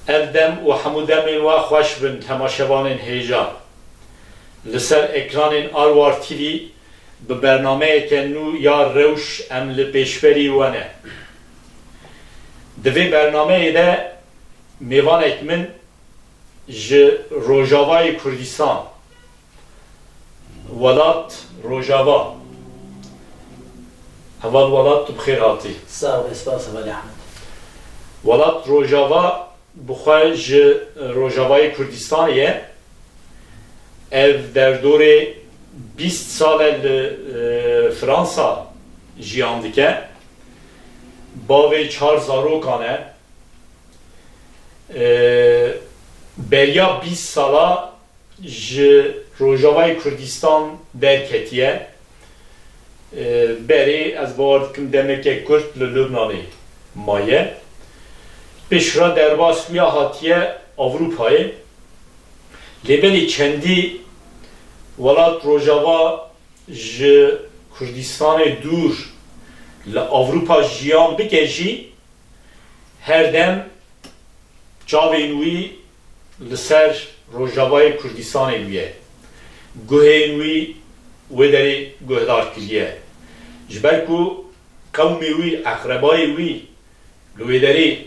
Evdem و همودمین و خوش بن تماشاوان هیجا لسر اکران آروار تیوی به برنامه که نو یا روش ام لپیشبری ونه دوی برنامه ده میوان اکمن ج روجاوای کردستان ولات روجاوا اول ولات بخیر هاتی ساو اسپاس ولی احمد ولات روجاوا بخواه ج روجاوای کردستانیه ev der dore 20 sale Fransa jiyan dike bavê çar zarokan e beriya 20 sala ji Rojavayê Kurdistan derketiye berê ez bawer dikim demeke Kurd li Lubnanê maye pêşra derbas wiya hatiye Avrupayê lêbelê çendî Welat Rojava ji Kurdistanê dûr li Avrupa jiyan bike jî her dem çavên wî li ser Rojavayê Kurdistanê bûye. Guhên wî wê derê guhdar kiriye. Ji ber ku qewmê wî, eqrebayê wî li wê derê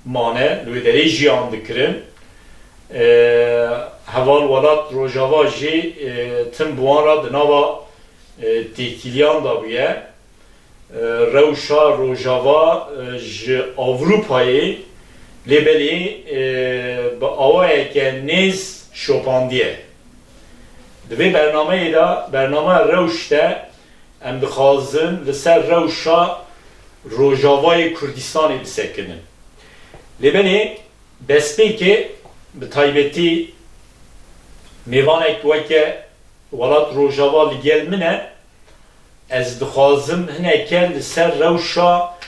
mane, li wê derê jiyan dikirin. Heval welat Rojava jî tim buwan ra di nava têkiliyan da bûye rewşa Rojava ji Avrupayê lêbelê bi awayeke nêz şopandiye. Di vê bernameyê de bernameya rewş de em dixwazin li ser rewşa Rojavayê Kurdistanê bisekinin. Lêbelê destpêkê bi taybetî mêvanek weke welat Rojava li gel min e ez dixwazim hineke li ser rewşa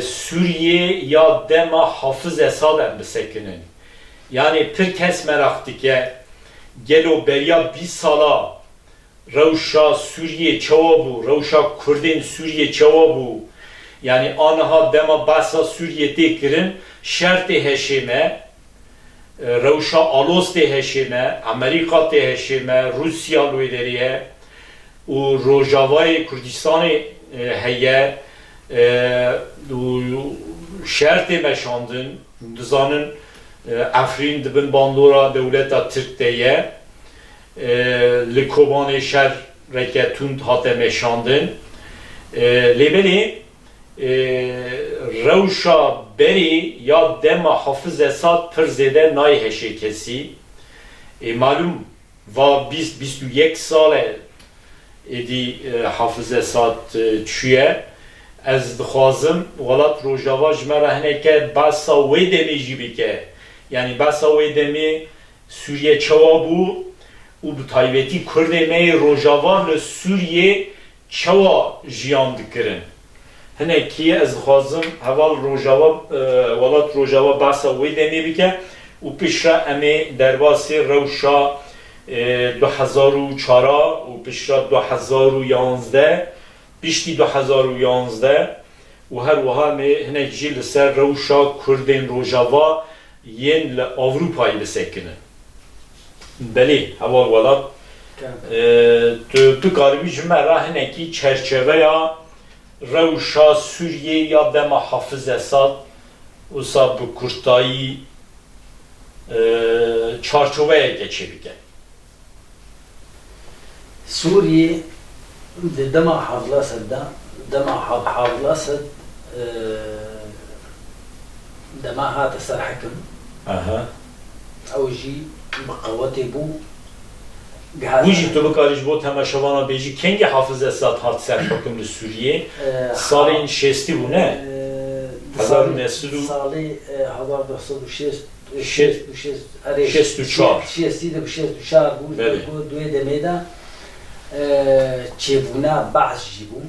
Sûriye ya dema Hafız Esad em bisekinin. Yani pir kes merak dike gelo beriya 20 sala rewşa Sûriye çawa bû, rewşa Kurdên Sûriye çawa bû. Yani aniha dema behsa Sûriye tê kirin şertê heşême rewşa Alos tê heşême, Amerîka tê heşême, Rusya li wê derê ye û Rojavayê Kurdistanê heye şertê meşandin dizanin Efrîn dibin bandora dewleta Tirk de ye li Kobanê şerreke tund hate meşandin lêbelê rewşa berê ya dema Hafız Esad pir zêde nayê heşê kesî malum va 20-21 sale êdî Hafız Esad çûye ez dixwazim welat Rojava ji me re hineke behsa wê demê jî bike yani behsa wê demê Sûriye çawa bû û bi taybetî Kurdê me yê Rojava li Sûriye çawa jiyan dikirin hinekî ez dixwazim heval Rojava welat Rojava behsa wê demê bike û pişra em ê derbasê rewşa 2004 û pişra 2011 piştî 2011 û her wiha em hinek jî li ser rewşa Kurdên Rojava yên li Avrupayê bisekinin. Belê heval welat tu bikaribî ji me re hinekî çerçeveya rewşa Sûriye ya dema Hafız Esad wisa bi kurtayî çarçoveyeke çêbike. Suriye di dema Hafız Esad'da dema Hafız Esad dema hate ser hekim ew jî bi qewetê bû Bu jî tu bikarî ji bo temaşevana bêjî kengî Hafız Esad hat ser hekim li Sûriyê salên şêstî bû ne? salê 1964 bû duê demê de çêbûna Baas jî bû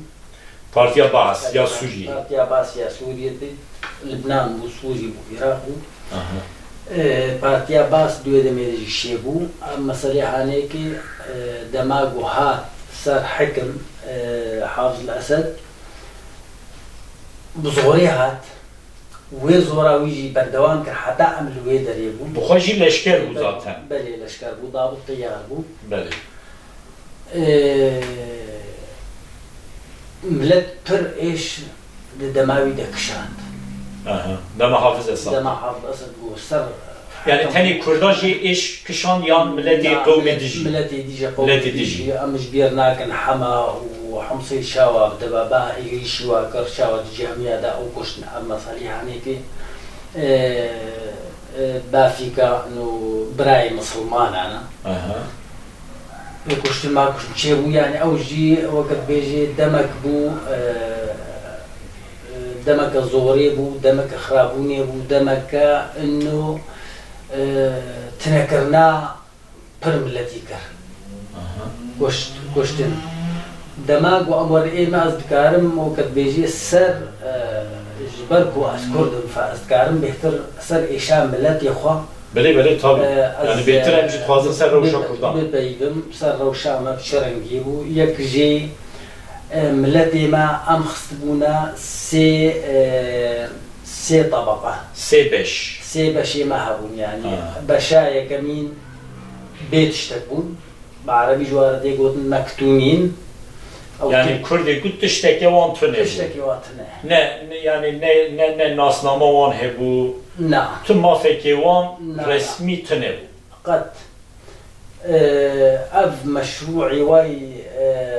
Partiya Baas ya Sûriye Partiya Baas ya Sûriyeyê Libnan bû Sûriye bû Iraq bû Partiya Baas duê demê de jî şêbû meselê hanekê dema hat ser hekim Hafız Esad bi zorê hat وێ زۆراویژی بەردەوام کرد حتا ئەم لێ دەرێ بوو بخۆژی لەشکر بوو زاتەن بەلێ لەشکار بوو دابوو تەیار بوو بەێ ملت پر ئێش لە دەماوی دەکشاند دەمە حافظ ئەسەد دەما حافظ ئەسەد بوو سەر يعني تاني كرداجي إيش كشان يان ملتي قومي ديجي ملتي ديجي قومي ديجي أمش بيرناكن حما وحمصي شاوا بدبابا يعيش وكر شاوا ديجي هميا دا أو كشن أما صالح هنيكي بافيكا إنه براي مسلمان أنا كشن ما كشن شيبو يعني أوجي وقت بيجي دمك بو دمك زوري بو دمك خرابوني بو دمك إنه تنكرنا پر ملتي كر كشتن دماغ وأمور إيه ما أذكارم وقت بيجي سر جبرك وأذكردم فأذكارم بيهتر سر إيشام ملتي أخوة بلي طبعا يعني بيهتر أمجد خوازن سر روشا كردان بيبم سر روشا ما بشرنجي بو يكجي ملتي ما أم خصبونا سي طبقة سي بشي ما هبون يعني بشاية كمين بيت اشتكون بعربي جوارد يقولون مكتومين يعني كردي قلت تشتكي وان تنه تشتكي وان تنه يعني نه ناسنامه وان هبو نعم تما فكي وان رسمي تنه قد أف مشروعي واي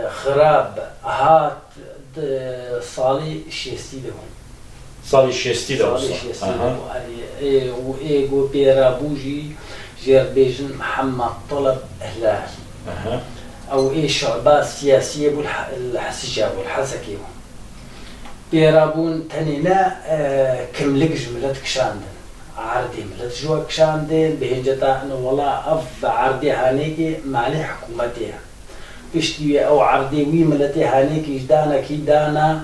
خراب هات صالي شيستي لهم صالي شيستي لهم وإيجو بيرابوجي جير بيجن محمد طلب هلال أو إيه شعباء سياسية بالحسجاب والحسكي بيرابون تنينا كملك جملت كشاندن عردي ملت جوا كشاندن بهجتا إنه والله أف عردي هانيكي معلي حكومتها بيشتي أو عردي وي ملتي هانيكي جدانا كي دانا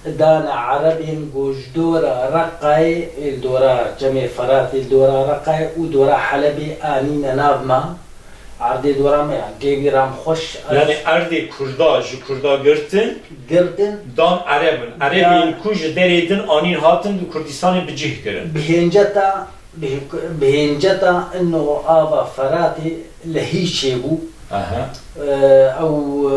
عربين جوج دورة رقاي الدورة جميع فرات الدورة رقاي ودورة حلبي آنين نابما عردي دورة ما يعني جيبي رام خوش يعني عردي كردا قرتن دان عربين كوج دريدن آنين هاتن دو كردستان بجيه كرن بهنجتا إنه آبا فراتي لهيشي بو أو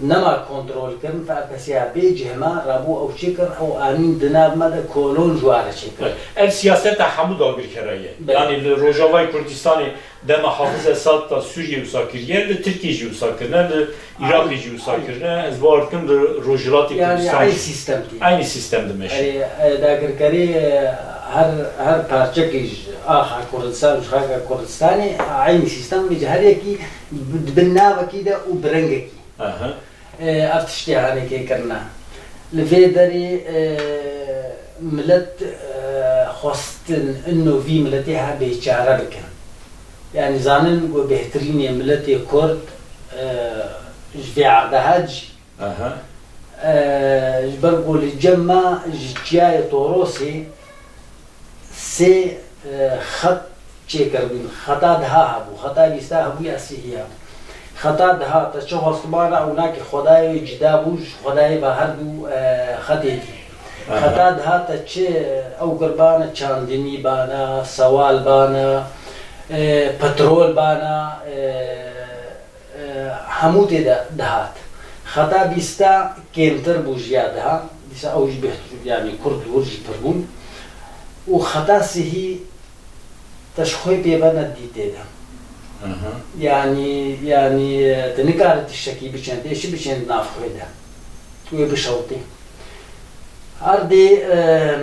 نما كنترول كرن فأكسيها بيجه ما رابو أو شكر أو آنين دناب ماذا كولون جوارة شكر السياسة حمود آقر كرائيه يعني الروجاوي كردستاني دم حافظ أسد تا سوريا وساكرية لتركيا جي وساكرنا لإراق جي وساكرنا از باردكم لروجلات يعني كردستان أي سيستم دمشي داقر كري هر پارچەکیش ئاخا کوردستان و شخاکە کوردستانی عینی سیستم بێجە هەرێکی بناوەکیدا و برەنگێکی ئەف تشتی هەرێکێکردنا لەوێ دەری ملت خواستن ئنۆ ڤی ملەتی ها بێچارە بکەن یعنی زانن بۆ بێهترینێ ملەتی کورد ji vê erdehê jî ji ber golîcema ji çiyayê Torosê سي خط چێکردن خەتا دها هەبوو خەتا بیستا هەبوو یا سێهیا خەتا دها تا چه هەستمانە ئەوناکە خۆدای جدا بووش خۆدای بە هەردوو خەتێتی خەتا دها تا چه ئەو گربانە چاندنی بانە سەوال بانە پەترۆل بانە هەموو تێدا دەهات خەتا بیستا کێمتر بوو ژیا دەها دیسا ئەوژ بێتر یانی کورد وەرژی پڕ بوون و خەتاسیهی تەشخۆی پێبەنە دیتێدا یعنی دنکارە تشتێکی بچێن تێشی بچێن نافخۆیدا توێ بشەوتێ عردی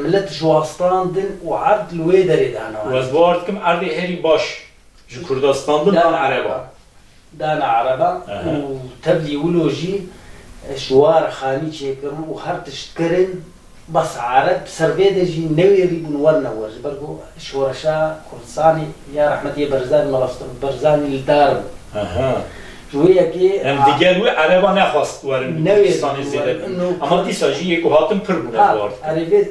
ملت جواستاندن و عرد لوێ دەرێدانەوە وەزباردکم عردی هێری باش ji Kurdistan'dan دانا عربا و تبلی ولۆژی شوار خانی چێکردن و هەر تشتکردن بس عرب سربي دجي نويري بنورنا ورج برضو شورشا كردستاني يا رحمتي برزاني ملفت برزاني الدارب شويه كي ام ديجل وي عربا نخواست ورن كردستاني زياده اما دي ساجي يكو هاتم پر بونه وارد عربي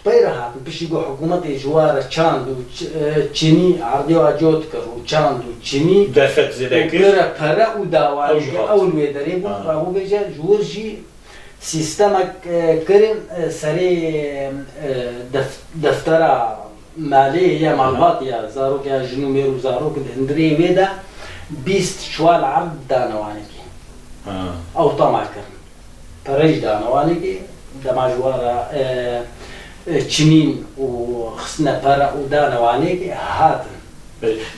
طيره هات بيش يقول حكومه جوار تشاند وتشيني عرضي واجوت كرو تشاند وتشيني دفت زياده كره فرا وداوان اول ويدري بو بيجا جورجي سیستمک کرن سری دفترا مالی یا مالبات یا زاروک یا جنومیر و زاروک هندری ویدا 20 شوال عرض دانوانی کی او طمع کرن پرج دانوانی کی دماجوارا چنین و خصنا پرا و دانوانی کی هاتن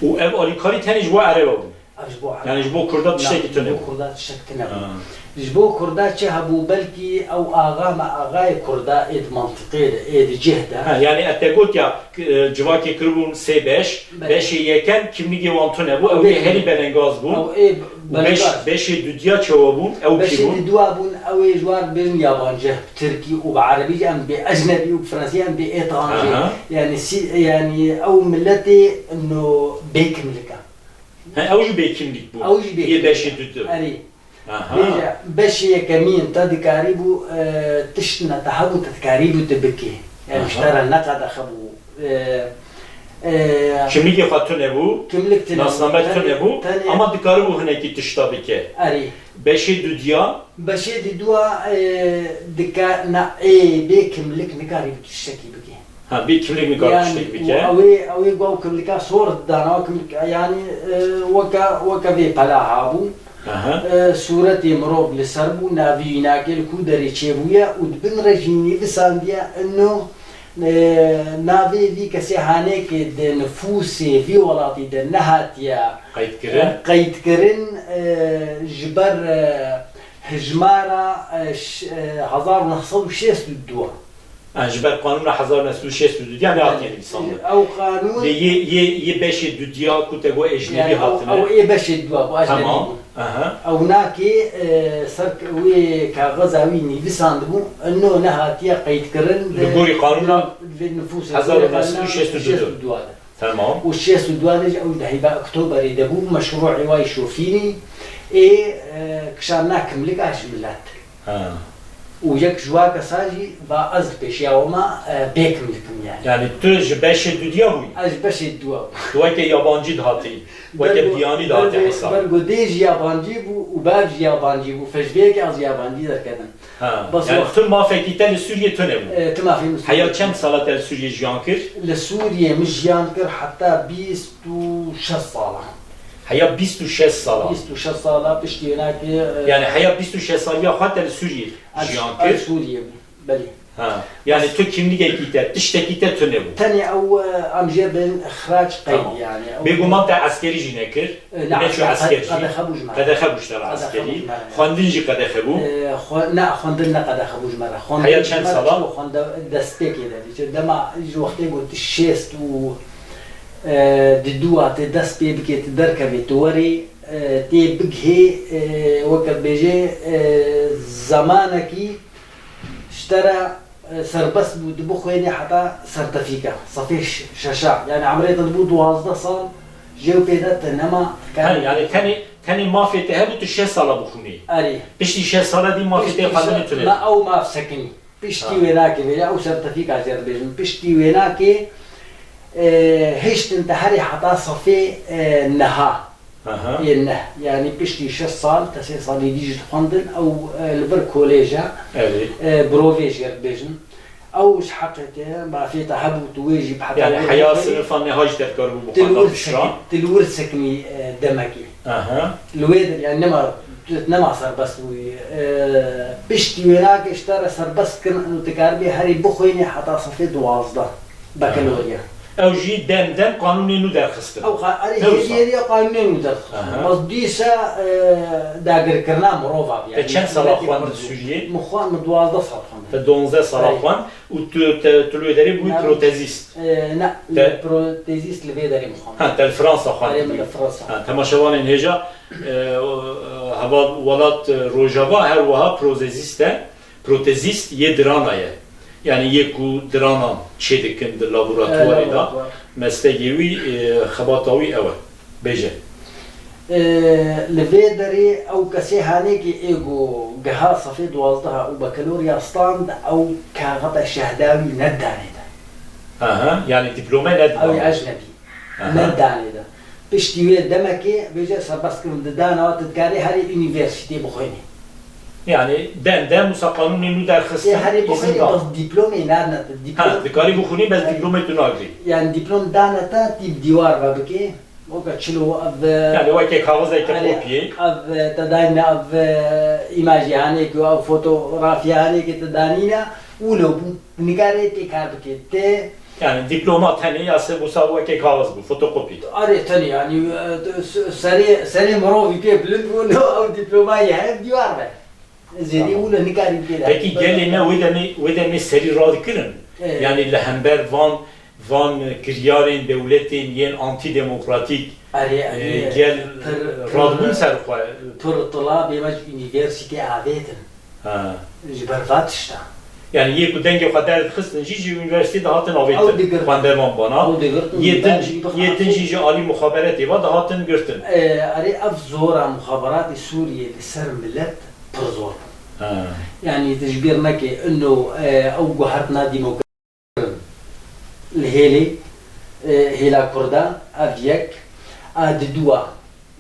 و ev alikari teni jbo araba bu. أجبو Yani jbo kurda tişteki tüne bu. كردا تشكتنا جبو كردا هبو بلكي او اغا ما اغاي كردا اد منطقي اد جهده Yani etegot ya civaki kırbun C5, 5'i yeken kimliği vantune bu, ev heli belengaz bu. او اي 5'i düdya çava bu, ev باش ki bu. يدوابون او جوار بين يابانجه تركي وبعربي ام باجنبي وبفرنسي ام باترانجي يعني يعني او ملتي انه بيكملكا Ev jü kimlik bu. او جي Ye 5'i düdya. اري بيجا باش كمين تذكاريبو تشنا تحبو تذكاريبو تبكي يعني اشترى النقد اخبو Kimliği fatune bu. كملك تنو Nasnamet tüne bu. Ama dikarı bu hıneki tiştabi ki. اري 5'i düdya. باش دوا دكا نا اي بكملك نكاريبو تشكي بكي Ha bir kimlik mi karşı tişteki bir ki? اوي قو كملكا صور دانا كملك يعني وكا في بلا هابو صورتي مروب لسربو نافي ناكل كودري تشيبويا ودبن رجيني بسانديا انه نافي في كسيهانيك نفوسي في ولاتي نهاتيا قيد كرن جبر هجمارا 1906 الدوا Jiber kanunla 1906 yani hatiye insanlık. او قانون Ye 5'i düdya kutego ejnebi يعني hatine. او اي باش الدوا بو اجنبي Tamam. او ناكي سرك وي كغزاوي نيفساند بو انه نهاتيا قيد كرن Luguri kanunla بالنفوس 1906 Tamam. والشيس الدوالج او دهيبا اكتوبر يدبو مشروع واي شوفيني اي كشانا كملك اش ملات ويك جواك ساجي با از بيشيا وما بيكملكم يعني Yani tu 5'i düdya bu. از باش الدوا Duayke yabancı dağıtı. Duayke biyani dağıtı hesap. برغو ديج يابانجي بو وباب يابانجي بو فجبيك از يابانجي دركدن Yani tüm mafekiten Suriye tüne bu. تما في Hayat çem salat el Suriye jiyankır. لسوريا مش يانكر حتى 26 صالة Hayat 26 sala. 26 صالة بشتي هناك Yani hayat 26 salya hatta Suriye jiyankır. سوريا بلي Yani tu kimlik ekite, tiştekite tüne bu. تاني او ام جاب اخراج قيد يعني Beguman da askeri jinekir. Ne şu askerci? Kadehe buşlar askeri. Xwendinci kadehe bu. لا خندنا قد خبوج مرة حياة كم صلاة؟ خند دستك كذا دما وقت قلت الشيست و ددوا تدست بيبكي تدركبي توري تي بجهي وقت بيجي زمانكي اشترى سربس بود بخويني حتى سرتفيكا صفيش شاشع يعني عمرية تبو 12 صال جو بيدات انما Yani teni mafiyete he bu 6 sala bukhuni. اري Pişti 6 sala di mafiyete kadını tüne. ما او ما في سكني بيشتي ويناكي ويا او سرتفيكا زربيجن بيشتي ويناكي هشت انتحري حتى صفي نها يعني بيشتي 6 صال 9 صال يجي تخندن او البر كوليجا بروفيج زربيجن او شحقته ما في تهبط ويجي بحتى يعني حياة سنفان نهاج تذكر بو تلور سكني دمكي الويدر يعني نما صار بس بيشتي ويناك اشترى صار بس كن انه تكاربي هري بخويني حتى صفي 12 بكالوريا او جي دم قانوني نو درخست او هي قانوني نو درخست بس ديسا داگر كرنا مروفا يعني كم سال اخوان سوريا مخوان 12 سال في 12 سال اخوان و تلو يدري بو بروتيزيست لا بروتيزيست لفيدري مخوان ها فرنسا اخوان من فرنسا تماشاوان هجا هوا ولات روجاوا هر وها بروتيزيست يدرانايه yani yeku dranan çedikin de laboratuvarda mesleği xabatawi ev beje لفيدري او كسيهانيكي ايجو جهاز صفي 12 او بكالوريا ستاند او كغطى شهداوي نداني ده yani diploma نداني او اجنبي نداني ده بيشتي دمكي بيجي سبسكم دانا وتذكاري هاري يونيفرسيتي بخويني Yani den Musa kanuni nu derxistin هري izin بخير da. بس دبلومي نارنا Ha, دبلوم dikari bukhuni bez diplomet agri. يعني دبلوم دانا تا تيب ديوار بابكي وقت شلو اب Yani vake kağıza ki kopya. اب تداينا اب ايماجي هانيك او فوتوغرافيا هانيك تدانينا ولو نقاري تكار بكي تي Yani diplomat hani yası bu sa vake kağız bu fotokopi. اري تاني يعني سري مروفي كي بلند ولو او دبلوماي هاي ديوار بقى زيدي ولا نقاري كده Peki gelene vedemi seri radikırın. Evet. Yani lehember van kiryarın devletin yen antidemokratik اري gel radbun serxwa. تر طلاب يمج يونيفرسيتي عادتن Ha. جبرفاتشتا Yani ye ku denge kadar xistin jiji üniversite dahatın Av avettin. digir. Panderman bana. Av digir. Yetin jiji ali muhabereti va dahatın girtin. اري اف زورا مخابرات سوريا لسر ملت برزور Ha. يعني تجبرنا كي انه او قهرتنا ديمقراطية الهيلي هيلا كردا افيك اددوا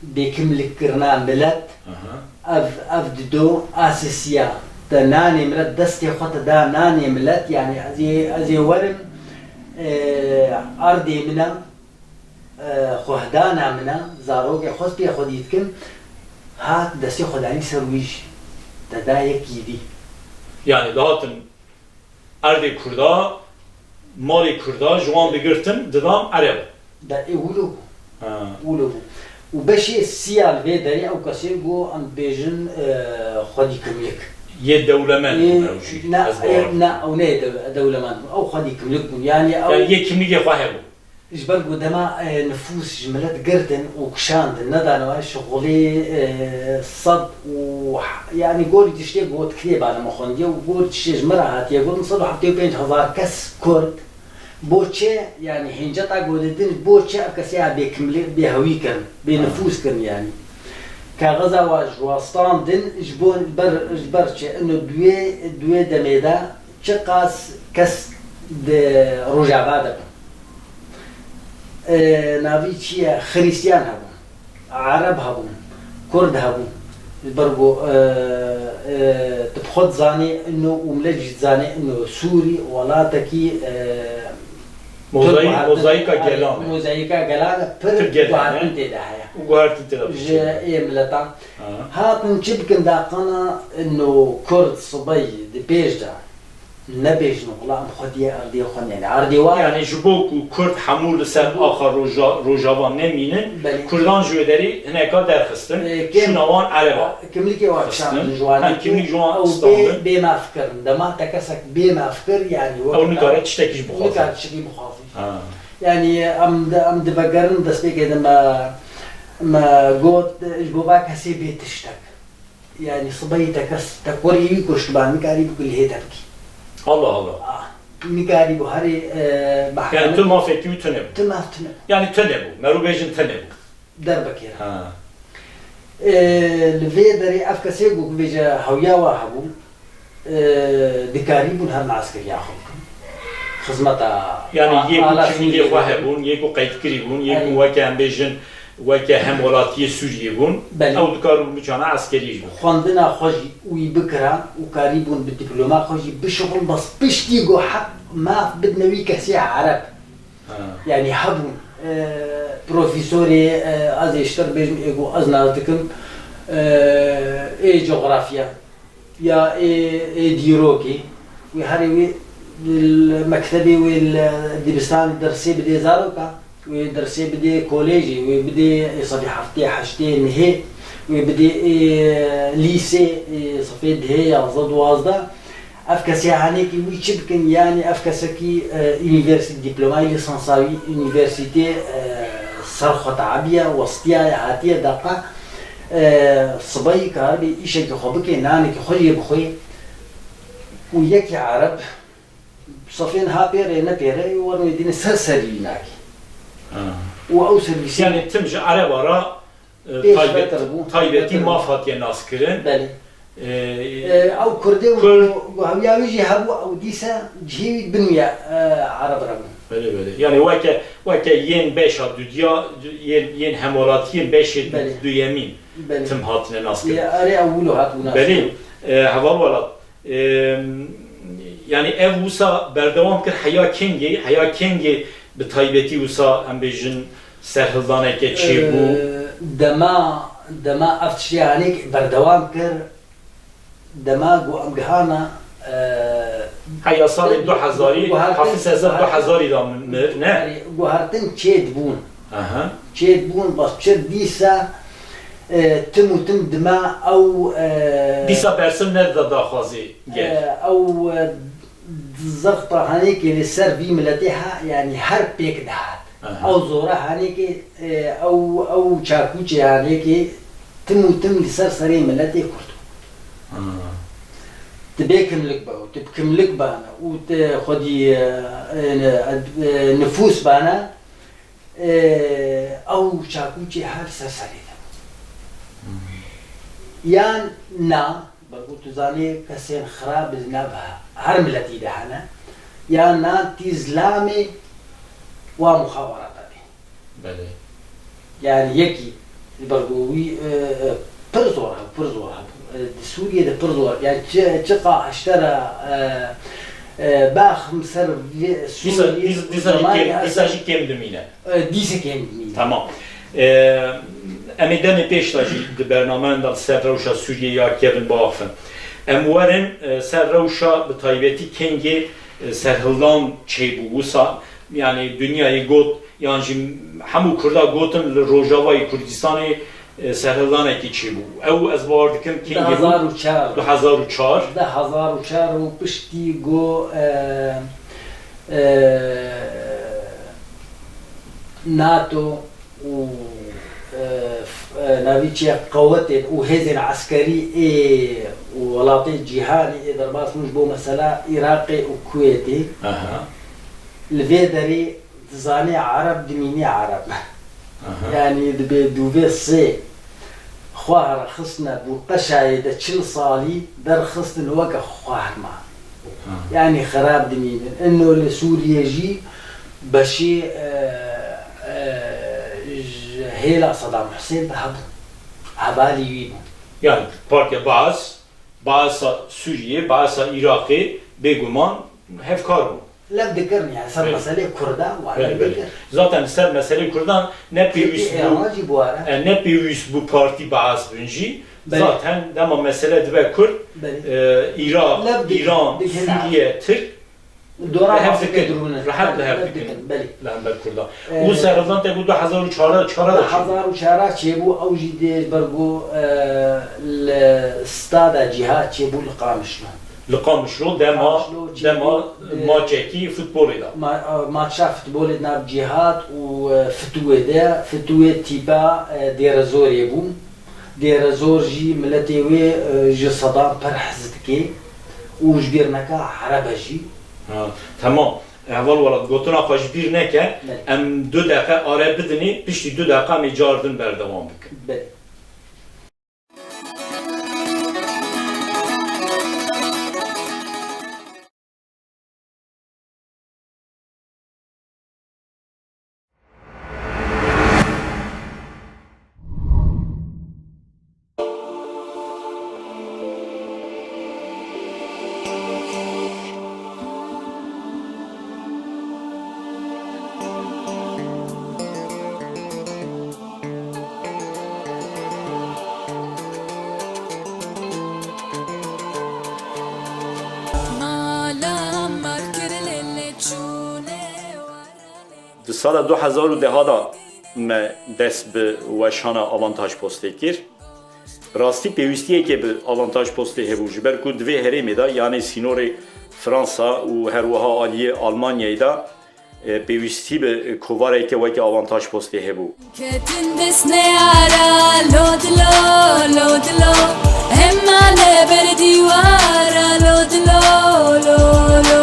بكمل كرنا ملت Aha. اف ددو اساسيا دا ناني ملت دستي خط دا ناني ملت يعني ازي ورم اردي منا خهدانا منا زاروك خص بي خديتكم هات دستي خداني سرويش دا يكيدي Yani dahatın erdi kurda, mali kurda, juan digirtin, didam Arab. دا يقولوا Ha. يقولوا وبشي السيال في دري او كسير جو ام بيجن خدي كملك Ye devlemen mevşi. نا او نه دولة من او خدي كملك يعني او Yani ye kimlik yapahe bu. جبل قدما نفوس جملات قرتن وكشاند ندانا شغلي صد ويعني قول تشتي قول كثير على مخندي وقول تشتي جمرات يقول نصلح حتى 5000 كس كرد بوتشي يعني هنجتا قولتين بوتشي أكسيها بكمل بهويكن بنفوس كن يعني كغزا وجواستان دن جبون جبرتشي إنه دوي دميدا تشقاس كس رجعبادا نافي تشي خريستيان هبون عرب هبون كرد هبون برضو تبخد زاني إنه وملجت زاني إنه سوري ولا تكي Mozaika gelan. موزايكا جلانة Tır gelan, وعارفين تداها Bu guhartin telafi. جاء ملتا هاتن تشبكن داقنا إنه كرد صبي دي بيجدا نبيج نقلا أم خدية أردي خن يعني أردي واحد Yani jibok u Kurd hamur ser axar rojavan neminin Beli. Kurdan jüvederi hineka derxistin. Kim- Şunavan Araba. كملكي واكشان جواني Ha, kimlik جوان أو İstanbul. بما أفكر دما تكسك بما أفكر يعني Onu gayret tiştekiş bu xafı. نكات شكل مخاطي Ha. يعني أم دبقرن دسبيك إذا ما قوت جبوباك هسي بيت تشتك يعني صبي تكس تكوري يكوش بان مكاري بكل هي تبكي Allah Allah. مكاري بهاري Yani tüm afetimi tüne bu. تمافتنا Yani tüne bu. Merubejin tüne bu. دربك يا Ha. الفيدري أفكسيجو بيجا هويا وهبو دكاري بنها معسكر ياخذ خدمتها Yani ye bu kimliğe vahebun, ye bu kayıtkiri bun, ye bu vake ambejin, vake hem olatiye Suriye bun. Beli. Ev dukarun bıçana askeri bun. خواندنا خوجي ويبكرا وكاريبون بالدبلومة خوجي بشغل بس بشتيجو حق ما بدنا ويك ساعة عرب Ha. يعني حبون بروفيسوري از اشتر بيجم ايجو از نازدكم اي جغرافيا يا اي ديروكي وهاري المكتبي والدبستان درسي بدي زاروكا ودرسي بدي كوليجي وبدي صفي حفتي حشتين هي وبدي ليسي صفيد هي زاد وازدا افكاسي هانيكي ويشبكن يعني افكاسكي يونيفرسيتي دبلوماي ليسانساوي يونيفرسيتي صرخة عبية وسطية هاتية دقة صبي كاربي إيشك خبكي نانك خوي بخوي وياك عرب صفين ها بيري نبيري ورمي يدين سرسري ناكي Ha. وأوسر بيسي Yani tümce Arabara Beş metre bu. Taybeti Metre. mafatiye naskirin. بلي Ee, أو كردي كرد. وهويا ويجي هبو أو ديسا جهي بنويا عرب ربو Böyle böyle. Yani vake yen beş ad dünya yen hemolatiyen beş Beli. düyemin بلي tüm hatine naskirin. يا أري أولو هاتونا Beli heval walat yani ev wisa berdewam kir heya kengê bi taybetî wisa em bêjin serhildaneke çêbû دما افتشیانێک بەردەوام کرد دەما گو ئەم گەهانە heya salê 2000 hafî sezar 2000 da mir ne? گوهارتن چێت بوون Aha. چێت بوون بەس چر دیسە تم و تم دما ئەو Dîsa bersin ne da daxwazê gel. ئەو زەختا هەنێکی لەسەر وی ملەتێ یعنی هەر پێک دەهات ئەو زۆرە هەنێکی ئەو چاکوچێ هەنێکی تم و تم لەسەر سەرەی ملەتێ کورد تبێ کملک بە و تب کملک بانە و خودی نفوس بانە ئەو چاکوچێ هەر سەر سەرێدا یان نا بەگو توزانێ کەسێن خراپ نەبە هەر ملەتی دەهەنە یان نا تیزلامێ وا مخابەرەتە بێ Belê. yani yekî bergovî pir zor hebû pir zor hebû Sûriyeyê de pir zor yani çi qa heştera baxim ser Dîsa jî kêm dimîne. dîsekên dimîne. Tamam. Em ê demê pêş da jî di bernameyan da ser rewşa Sûriyeyê ya kevin biaxivin. Em werin ser rewşa bi taybetî kengê serhildan çêbû wisa yani dünyayê got yan jî hemû Kurda gotin li Rojavayê Kurdistanê serhildanekî çêbû. Ew ez bawer dikim kengê bû 2004. 2004 û piştî got NATO û navîçeya qewetên û hêzên eskerî û welatên cîhanî derbas bûn bo mesela Iraqê û Kuwêtê li vê derê dizanê Arab dimînê Arab yani dibe dûvê sê xwe herxistine bû qeşayê de 40 salî derxistin weke xwe herma yani xerab dimînin eno li Sûriyê jî beşê hêla Saddam Hüseyin de hebû hevalî wî bû Yani Partiya Baasa Sûriye, Baasa Irakê bêguman hevkar bû. lev dikirin yani ser meselê Kurda wa lev dikir Zaten ser meselê Kurdan ne pêwîst bû Êran jî bu ara ne pêwîst bû partî Baas bin jî Belê. zaten dema mesele dibe Kurd Irak, Lev dikin, İran, dikin Sûriye, Türk dora hev Afrika dikin, durumuna rahat li hev lev dikin. dikin belê Lehember Kurda. û serhildan te bû 2004 da çî. 2004 çêbû ew jî dê bergo li stada cîhat çêbû li Qamişlo Li Qamişlo dema maçekî futbolê da. maça futbolê nav cîhat û Fitûyê de Fitûyê tîpa dêrezorê bû dêrezor jî miletê wê ji Sedam pir hez dike û ji bîr neka herebe jî Tamam. Heval welat gotina xwe ji bîr neke em 2 deqe are bidinê piştî 2 deqe em ê cardin berdewam bikin. belê Di sala 2010 da me dest bi weşana avantaj postê kir. Rastî pêwîstiyekê bi avantaj postê hebû ji ber ku divê herêmê da yanê sînorê Fransa û her wiha aliyê Almanyayê da pêwîstî bi kovarekê wekî avantaj postê hebû. Ketin desneyara lodlo lodlo hemmane ber divara lodlo lolo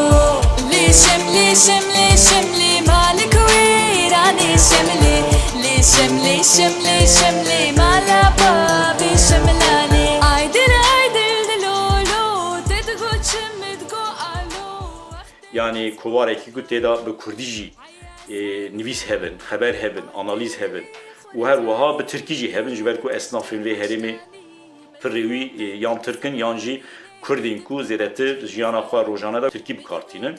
lişim lişim lişim li malik wirani shimli lişim lişim lişim li malaba bi shimlani aydir aydir lolo tedgo chimdgo alo Yani kovarekî ku tê da bi Kurdî jî nivîs hebin, xeber hebin, analîz hebin û her wiha bi Tirkî jî hebin ji ber ku esnafên vê herêmê pir پرروی یان ترکن یان جی کردین کو زیرتر جیانا خوا روزانه دا ترکی بکارتینن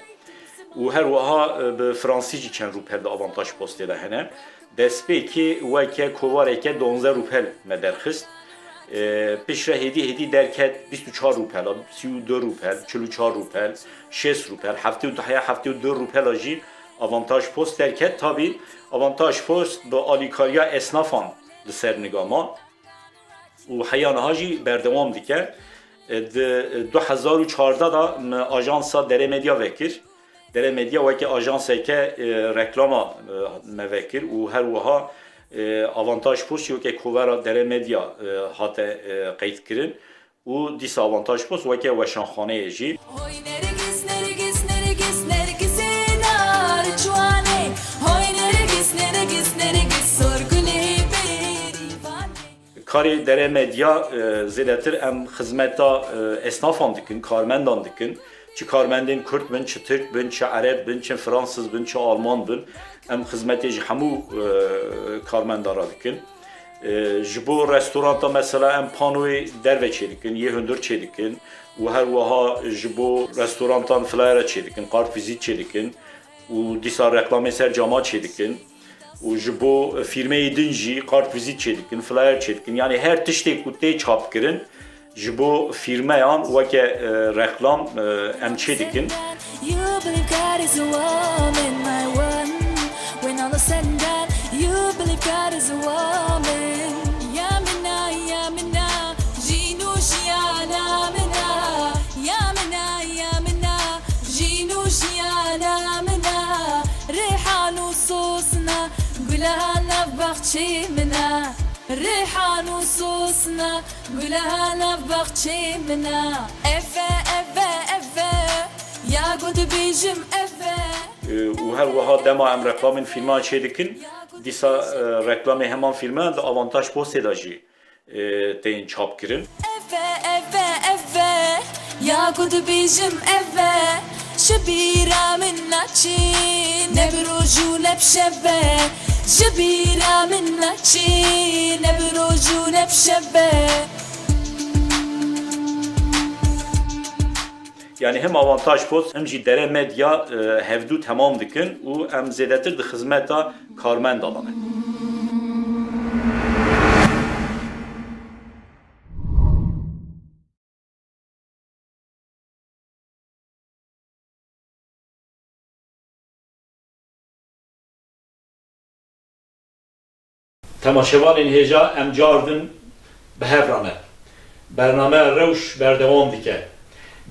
و هر وها به فرانسی جی چند روپل دا آوانتاج پسته ده هنه دست پی که وکه کواره که 12 روپل مدرخست پیش هدی درکت 24 روپل 32 روپل 44 روپل 6 روپل 72 روپل آجی آوانتاج پست درکت تابی آوانتاج پست با آلیکاریا اسنافان لسر نگاما و حیانه هاجی بردوام دیکر 2014 دا آژانسا دره مدیا وکر دره مدیا وکی آژانسه که رکلاما موکر و هر وها avantaj post yok ki kuvara dere medya hat qeyd kirin û dîsa avantaj post weke weşanxaneyê jî karê dere medya zêdetir em xizmeta esnafan dikin karmendan dikin çi karmendên Kurd bin çi Türk bin çi Ereb bin çi Fransız bin çi Alman bin em xizmetê ji hemû karmendara dikin ji bo restoranta mesela em panoyê derve çêdikin yê hundir çêdikin û her wiha ji bo restorantan flyera çêdikin kartvizît çêdikin û dîsa reklamê ser cama çêdikin û ji bo firmeyê din jî kartvizît çêdikin flyer çêdikin yani her tiştê ku tê çap kirin ji bo firmeyan weke reklam em çêdikin ريحان وصوصنا قولها نبغتشي منا افا افا افا يا قد بيجم افا و her wiha dema em reklamên filman çêdikin dîsa reklamê heman filman da avantaj postê da jî tên çap kirin افا افا افا يا قد بيجم افا شبيرة منا تشي نبروجو نبشبه جبيرة منا تشي نبروجو نبشبه yani hem avantaj post hem jî dere medya hevdû temam dikin û em zêdetir di xizmeta karmend alanê. Temaşevanên hêja em cardin bi hev rane. Bernameya rewş berdewam dike.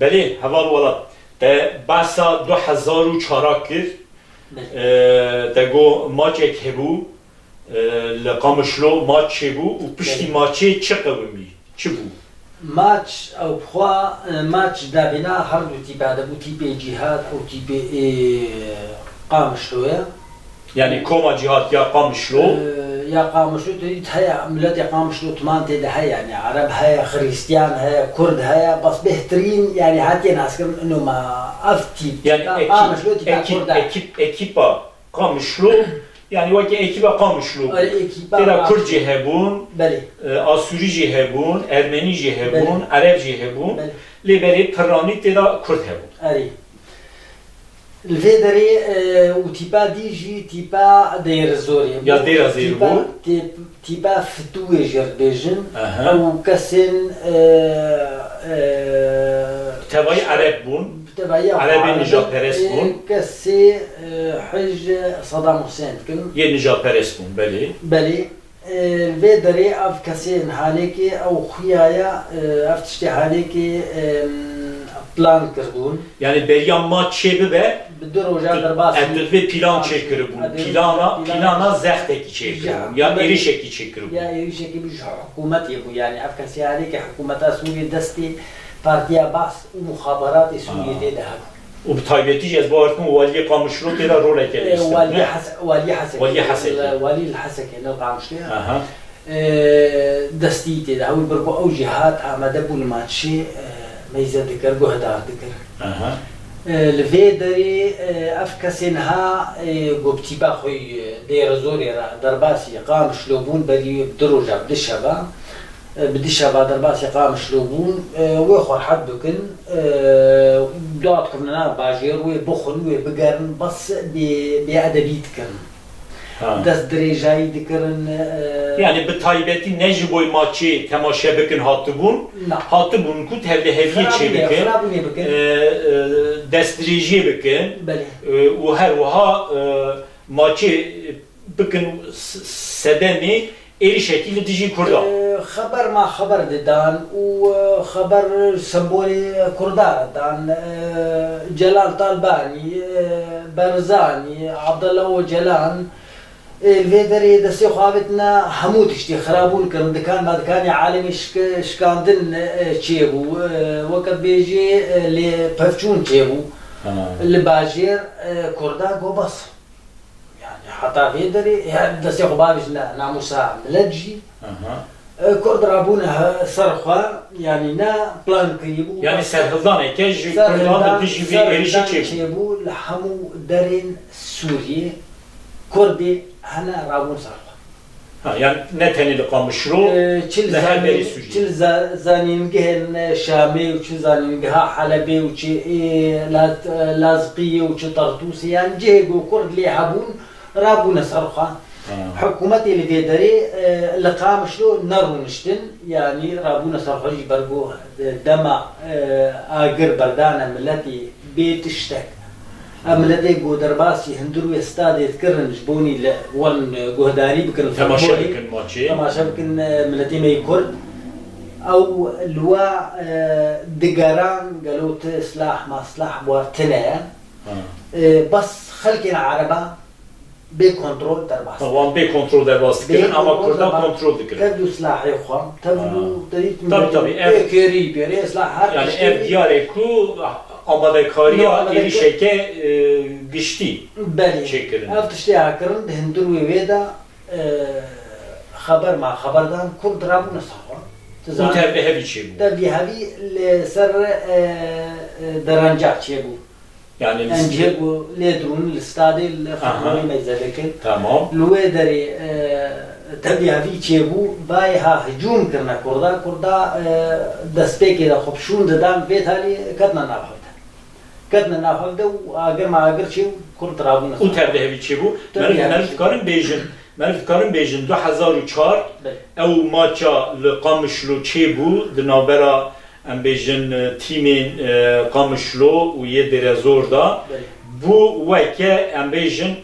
Belê heval welat te behsa 2004 kir te got maçek hebû li Qamişlo maç çêbû û piştî maçê çi qewimî çi bû? ماتش او بخوا ماتش دابنا هر دو تیپا دبو تیپی جهاد او تیپی قامشلويا Yani Koma Cihat ya Qamişlo يا قامشلو تريد هيا ملت يا قامشلو طمان تيدا هيا يعني عرب هيا خريستيان هيا كرد هيا بس بهترين يعني هاتي ناس كم انه ما افتي yani قامشلو تيدا كرد ekipa Qamişlo yani vaki ekipa Qamişlo tera Kurd jî hebûn بله Asûrî jî hebûn Ermenî jî hebûn Ereb jî hebûn lê berê piranî têda Kurd hebûn اري الفيدري وتيبا ديجي تيبا دير زوري يا دير زوري بو تيبا فتوي جربيجن او كسن تبعي عرب بون عربي نجا بيرس بون كسي حج صدام حسين كن يه نجا بيرس بون بلي الفيدري اف كسين هانيكي او خيايا اف تشتي هانيكي plan kırdın. Yani beriyan maç çebi ve بدروجا درباس ve plan çekir bu. Plana zehteki çekir. Ya erişeki çekir bu. Ya erişeki bir hükümet bu yani Afganistan ki hükümeta Suriye desti partiya bas muhabarat Suriye'de de hak. O taybeteceğiz bu artık valiye Qamışlo tera rol ekler. Vali Hasan. Vali Hasan ne Qamışlo. Aha. Desti de هو بربو او جهات عمده بول ماتشي ميزة ذكر جهدار ذكر. الفيدري أفكسنها قبتيبا خوي دير زوري درباسي قام شلوبون بدي بدروجة بدشبا بدي شباب درباس يقام شلوبون ويخور حد بكن دوات كمنا باجير ويبخن ويبقرن بس بأدبيت كن دست درجاي ذكرن يعني بتايبتي نجي بوي ماتشي تماشا بكن هاتبون هاتبون كنت هذه هذه شيء بكن دست درجي بكن وهر وها ماتشي بكن سدني اي شكل تجي كردا خبر ما خبر دان وخبر سمبولي كردار دان جلال طالباني برزاني عبد الله وجلان الفيدري دسي خابتنا حمود اشتي خرابون كان دكان ما دكان عالمي شكاندن تشيبو وقت بيجي لبفچون تشيبو اللي باجير كردان جو بس يعني حتى فيدري يعني دسي خبابش ناموسا ملجي كرد رابونا صرخة يعني نا بلان كيبو يعني سرهلدان كيج كردان بيجي في إيريشي تشيبو لحمو دارين سوري كردي هنا رابون صرخة يعني نتني لقى مشروع لهر بري سوري چل زانينجهن شامي وچل زانينجها حلبي وچ لازقية وچ طرطوسي يعني جيبو كرد لي حبون رابون صرخة حكومتي اللي بيدري اللي قام شلو نرونشتن يعني رابونا صرخجي بربو دما اگر بردانا ملتي بيتشتك ملتي جو درباسي هندرو استاد يذكرن جبوني ون جهداري بكن تماشا بكن ماتشي تماشا بكن ملتي مي كرد او لوا دقاران قالوا سلاح ما سلاح بوارتنا بس خلقنا عربا بكنترول درباس. طبعاً بكنترول درباس كرن أما كردان كنترول دكرن. تبدو سلاح يخوام تبدو تريد طبي كيري بيري سلاح يعني اف دياركو آماده‌کاری ایری شکه گشتی. بله. شکرن. افتشتی آکرن هندروی ویدا خبر ما خبردان کرد رابو نسخوان. اون تربیه هوی چی بود؟ تربیه هوی سر درنجا چی بود؟ يعني انجيبو ليدرون الاستادي الخطوري ما يزالكن تمام لوي داري تبيها في تشيبو بايها هجوم كرنا كردا دسبيكي دا خبشون ددان بيت هالي كدنا نافلده واگر ما اگر چي كرد رابون او تبديه في تشيبو مرد كارن بيجن 2004 او ماتشا لقامشلو تشيبو دنابرا ام بیشن تیمین قامشلو و یه درزور دا بو وکه ام بیشن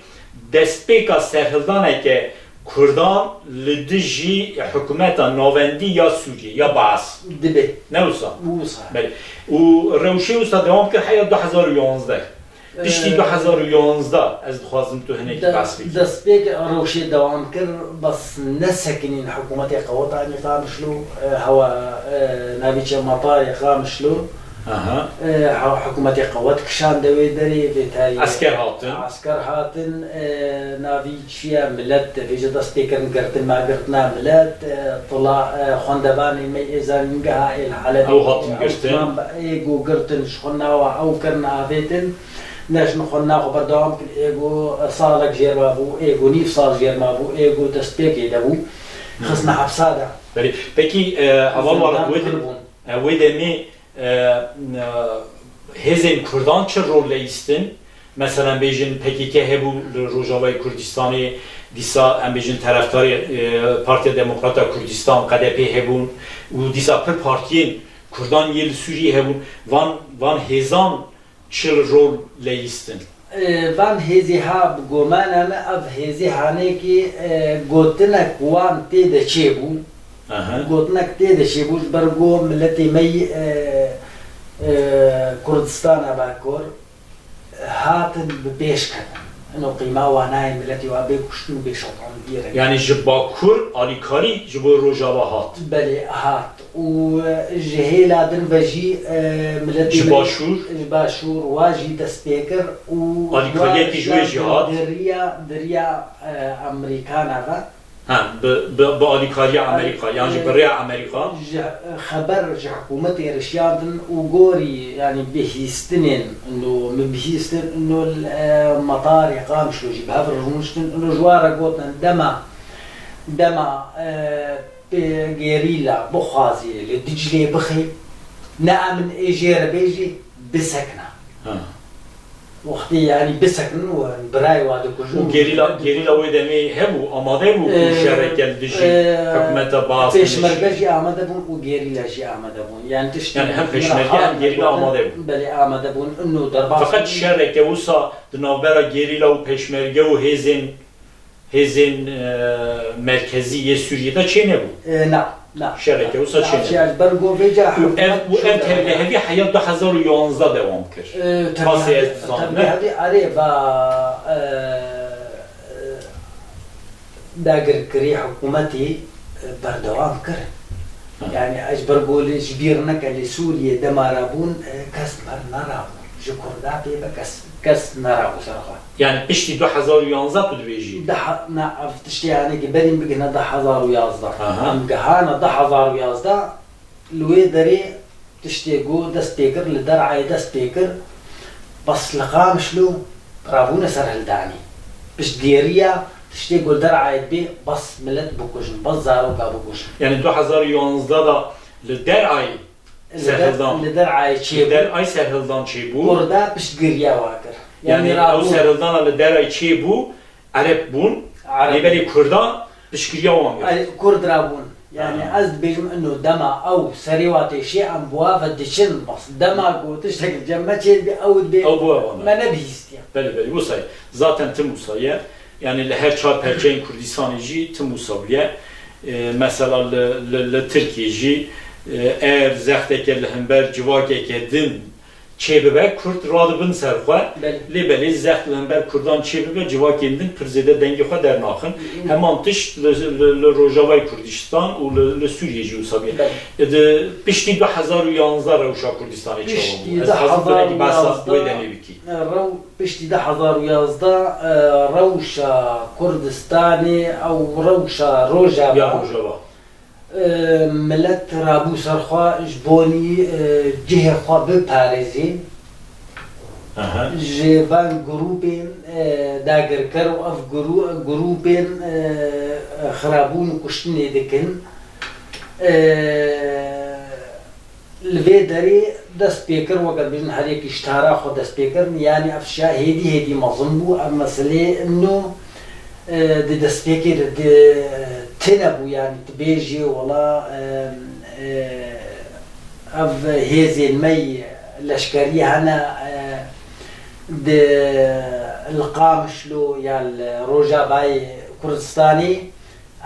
دستپیکا سرهلدانه که کردان لدجی حکومت نوندی یا سوریه یا باس دبی نه وصا وصا بله و روشی وصا دوام که حیا 2011 تشتی 2011 از خوازم تو هنه که باس بید دستپیک روشی دوام کر بس نسکنین حکومت قوات عنی قامشلو هوا نابیچه مطار قامشلو حكومة قوات كشان دوي دري بتاعي عسكر هاتن نافي شيا ملت في جدا ستيكرن قرتن ما قرتنا ملت طلع خندباني مي إذا نجها الحلبي أو هاتن قرتن إيجو قرتن شخنا أو كرنا عفيتن ناش نخنا خبر دوام كل إيجو صالك جير مابو إيجو نيف صال جير مابو إيجو تستيكي دبو خصنا حبسادة. بكي أول مرة ويدمي هزین کردان چه رولی استن؟ مثلا بیشتر PKK هبو روجاوای کردستانی دیسا ام بیشتر طرفدار پارتی دموکرات کردستان KDP هبون و دیسا پر پارتیین کردان یل سوری هبون وان هزان چه رولی استن؟ وان هزی ها بگمان اما اف هزی هانی که گوتنک وان تیده چه بود گوتنک تیده چه بود برگو ملتی می كردستان باكور هاتن ببيش كان انه قيمه واناي ملتي وابي كشتو بيشطون ديره يعني جباكور اليكاري جبو روجاوا هات بلي هات وجهيلا دن بجي ملتي جباشور واجي دسبيكر و اليكاري كي جوي جهات دريا امريكانا بآلیکاری امریکا یعنی برای امریکا خبر حکومت رشیادن و گوری یعنی بهیستنین انه مبهیستن انه المطار يقام شو جيب هذا الرموشتن انه جوارا قوتنا دما بغيريلا بخازي لدجلي بخي نعم اجير بيجي بسكنه Ha. وقتی یعنی بسکن و برای واده کجون gerilla o demi hebu amade bu şerek geldi hükümete bazı peşmerge jî amade bun û gerilla jî amade bun yani tiştî yani hem peşmerge hem gerilla amade bu belê amade bun innu derbas fakat şerek evsa dinavbera gerilla u peşmerge u hezin merkeziye Suriye'de çene bu na na şerek evsa çene yani bergo veca bu ev tevlihevi hayat 2011'da devam kır tabii hadi areva داگرکری حکومتی بردوام کرد یعنی اجبر گولی جبیر نکلی سوریه دمارابون کس مر نرابون جکردا پی کس نرابو سرخوا yani pişti 2011 tu dibêjî نه افتشتی یعنی که بریم بگنه 2011 ام گهانه 2011 لوی دری تشتی گو دست پیکر لدرعای دست پیکر بس لقام شلو رابونه سر هلدانی بش دیریه تشتی گل درعای بی بس ملت بکشن بس زاروکا بکشن yani 2011'da da li der'ay serhildan لدرعای چی der'ay serhildan çê bû orada bş giriye vakır yani ew serhildan li der'ay çê bû Arap bûn lêberî Kurda piştgiriya wan kir Kurd rabun yani az dibêjim inû dema ew serî watê şê em buava diçin bas dema got tiştekî cemme çê bî ew bê ew bu evan me nebihîstiye belê wisa zaten tim wisa ye yani li her çar perçeyên Kurdistanê jî tim wisa bûye mesela li Tirkiye jî eğer zexteke li hember civakeke din çêbibe Kurd radibin ser xwe lêbelê zext li hember Kurdan çêbibe civakên din pir zêde dengê xwe dernaxin heman tişt li Rojavayê Kurdistan û li Sûriyê jî wisa bûye di piştî 2011 rewşa Kurdistanê çawa bû ez hazır binekî behsa wê demê bikî رو پشتی 2011 روشا کردستانی او روشا ya روجاوا Rojava ملت رابو سرخوا جبونی جه خوا بپارزین جوان گروپین داگرکر و اف گروپین خرابون و کشتنی دکن لوی داری دست پیکر وقت بیشتر هر یک اشتهارا خود دست پیکر یعنی افشا هدی مظلوم بو اما مسئله انه دست پیکر تنبو يعني تبيجي ولا اف هذه المي الاشكاليه هنا د القامشلو يا الروجاباي كردستاني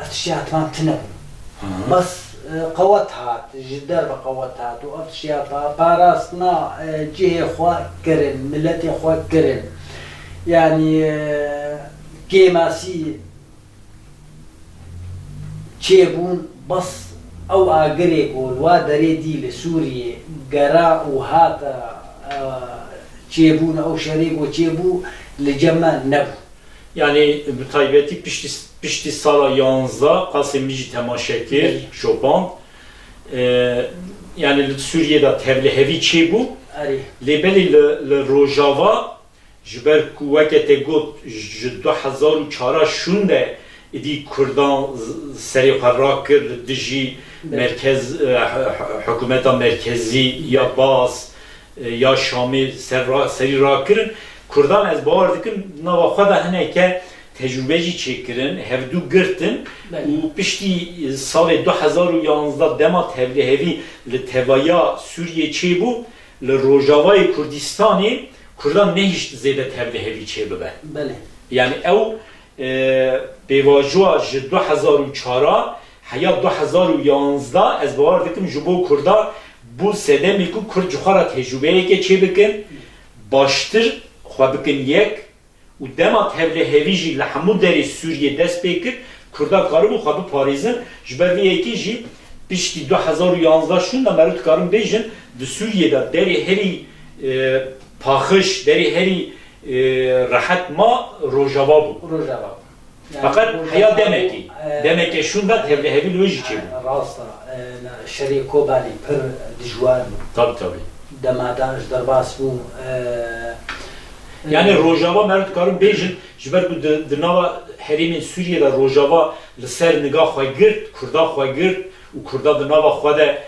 اشياء تمام تنبو بس قوتها جدار بقوتها واشياء باراسنا جهه خوا كرن ملتي خوا كرن يعني كيماسي چێبوون بەس ئەو ئاگرێ گۆڵوا دەرێ دی لە سووریێ گەرا و هاتە چێبوون ئەو شەرێک و چێبوو لە جەمە نەبوو yani bi taybetî piştî sala 11 qasê min jî temaşe kir şopan yani li Sûriye'de tevlihevî çêbû lêbelê li Rojava ji ber ku weke te got ji 2004 şûn de İdi Kurdan serî xwe rakir li dijî merkez hikûmeta merkezî ya Bas ya Şamê serî rakirin Kurdan ez bawer dikim nava xwe de hineke tecrübe jî çêkirin hevdû girtin û piştî salê 2011 dema tevlihevî li tevaya Sûriye çêbû li Rojavayê Kurdistanê Kurdan ne hiç zêde tevlihevî çêbibe yani ew Bêvajoya ji 2004 heya 2011 ez bawer dikim ji bo Kurda bu sedemê ku Kurd ji xwe re tecrübeyeke çêbikin baştir xwe bikin yek û dema tevlihevî jî li hemû derê Sûriye dest pê kir Kurda karibû xwe biparêzin ji ber vê yekê jî piştî 2011 şûn de me dikarin bêjin di Sûriye'de derê herî paxış derê herî rahat ma Rojava bû fakat heya demekî şûn de tevlihevî li wê jî çêbû rasta şerê Kobalî pir dijwar bû tabii demadan ji derbas bû Yani Rojava mert karın bejin jiber bu dınava herimin Suriye'de Rojava ser nigah xwe girt, Kurda xwe girt û Kurda dınava xwe de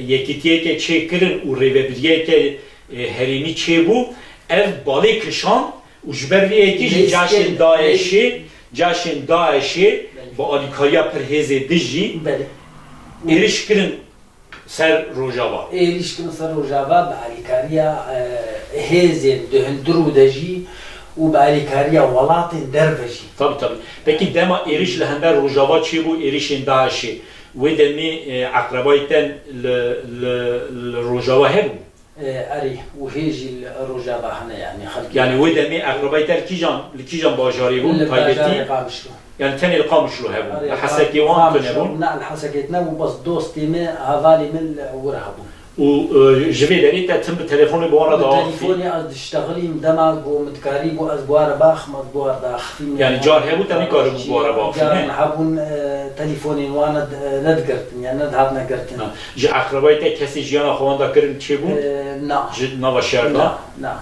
yekîtiyeke çêkirin û rêvebiriyeke herîmî çêbû ev balê kişan û jiber vê yekî jî caşên Daişê bi alîkariya pirhêzê dijî êriş kirin ser Rojava. İlişkin ser Rojava alîkariya hêzên dihindir û de jî û bi alîkariya welatên derve jî. Tabii. Peki dema êriş li hember Rojava çêbû êrişên Daişê wê demê eqrebayî te li Rojava hebû? Erî û hêjî Rojava hene yani xelkî. Yani wê demê eqrebayî te li kîjan bajarê bûn taybetî? Yani tenê li Qamişlo hebûn. Li Hesekê wan tune bûn? Ne li Hesekê ne bû bes dostê me hevalê min wir hebûn. û ji vê derê te tim bi telefonê bi wan re daxivî? Telefonê ez diştexilîm dema got mitkarî bû ez buwar baxim ez buwar daxivîm. Yani car hebû te nikaribû bi wan re bafî Car ne? hebûn telefonên wan nedgirtin yani nedhatne girtin. Ji eqrebayî te kesê jiyana xwe wan da kirin çêbû? Na. Ji nava şerda? Na.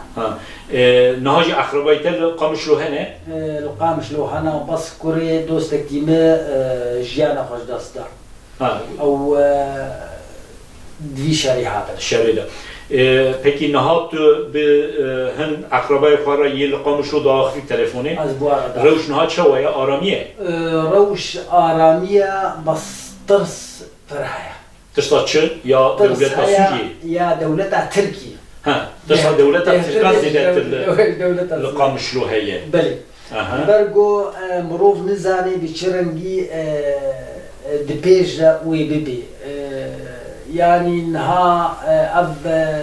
Niha jî eqrebayî te li Qamişlo hene? Li Qamişlo hene bes kurê dostekî me jiyana xwe ji dest da. Ew divî şerî hatin. Şerê de. Peki niha tu bi hin eqrebayê xwe re yê li Qamişlo daxivî telefonê? Ez buwar da. Rewş niha çawa ye? Aramiye? Rewş aramiye bes tirs pir heye. Tişta çi ya dewleta Sûriyê? Ya dewleta Tirkiye. Tişta dewleta Tirkan zêdetir Dewleta li Qamişlo heye. Belê. Bergo mirov nizanê bi çi rengî dipêje wê bibe. Yani niha ev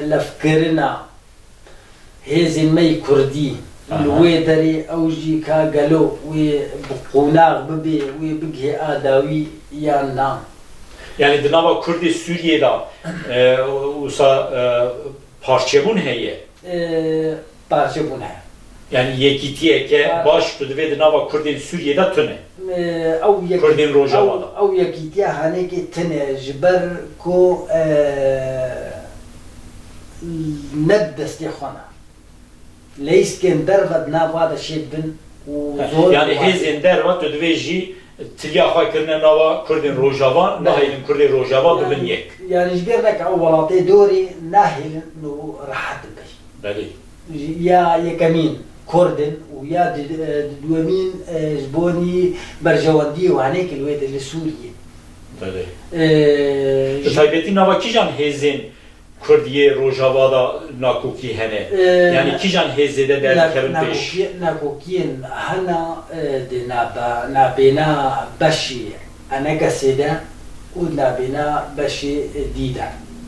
levkirina hêzên me yê Kurdî li wê derê ew jî ka gelo wê bi qonax bibe wê bigihê adawî yan na. Yani di nava Kurdê Sûriyê da wisa parçebûn heye? Parçebûn heye. Yani yekîtiyeke baş tu divê di nava Kurdên Sûriyê de tune? Kurdên Rojava da? Ew yekîtiya hanekê tune ji ber ku ne bi destê xwe ne. Leyskên derve di nav wa de şêbin û zor. Yani hêzên derve tu divê jî tilya xwe kirine nava Kurdên Rojava, nahêlin Kurdê Rojava bibin yek. Yani ji ber veke ew welatê dorê nahêlin û rehet bibin. Belê. Ya yekemîn Kurdin û ya duyemîn ji bonî berjewendiyê û henekê li wê de li Sûriyê. Belê. Bi taybetî nava kîjan hêzên Kurdiyê Rojava da nakokî hene? Yani kîjan hêzê de derdikevin pêş? Nakokiyên hene di nabêna beşê enekesê de û nabêna beşê dî de.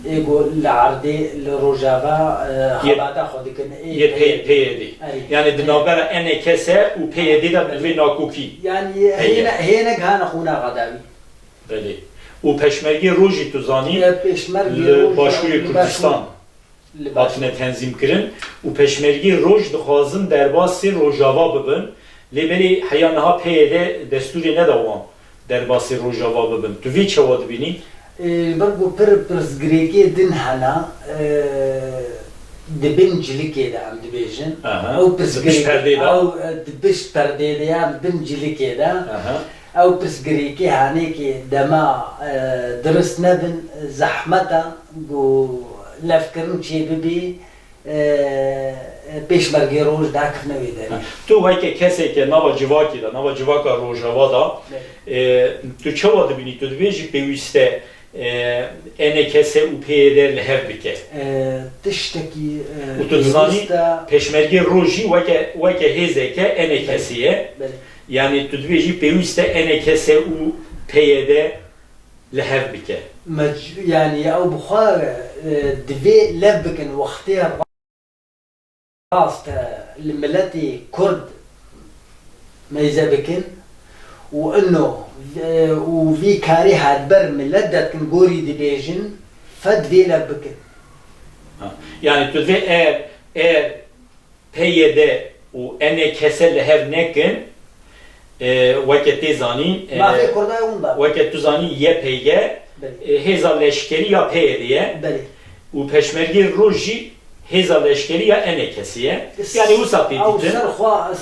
Ego li Erdê li Rojava xebata xwe dikin. Yê PYD. Yani di navbera NKS û PYD de divê nakokî. Yani hênek hane xûna xedawî. Belê. û peşmergê Rojî tu zanî li Başûrê Kurdistan hatine tenzîm kirin û peşmergê Roj dixwazin derbasê Rojava bibin. Lê berê heya niha PYD destûrê neda wan derbasê Rojava bibin. Tu vê çawa dibînî? Bergo pir pirsgirêkê din hene di bin cilikê de em dibêjin. Ew pirsgirêkê di pişt perdê de ya bin cilikê de ew pirsgirêkê hanekê dema dirist nebin zehmeta got levkirin çê bibê pêşmergê roj dakirine wê derê. Tu weke kesekê nava civakê de, nava civaka Rojava da tu çawa dibînî? Tu dibê jî pêwîst e NKS û PYD li hev bike. Tiştekî û tu dizanî peşmergê Rojî weke hêzeke NKS ye. Yani tu dibê jî pêwîst e NKS û PYD li hev bike. Yani ew bixwe divê lev bikin wextê rast li miletê Kurd meyze bikin û ino û vî karî hatber millet derkin gorî dibêjin fed vê lev bikin. Yani tu divê eğer PYD û NKS li hev nekin weke tê zanîn mafê Kurda onda weke tu zanî YPG hêza leşkerî ya PYD ye û peşmergê Roj jî heza leşkeri ya enekesiye. Yani usat او editin.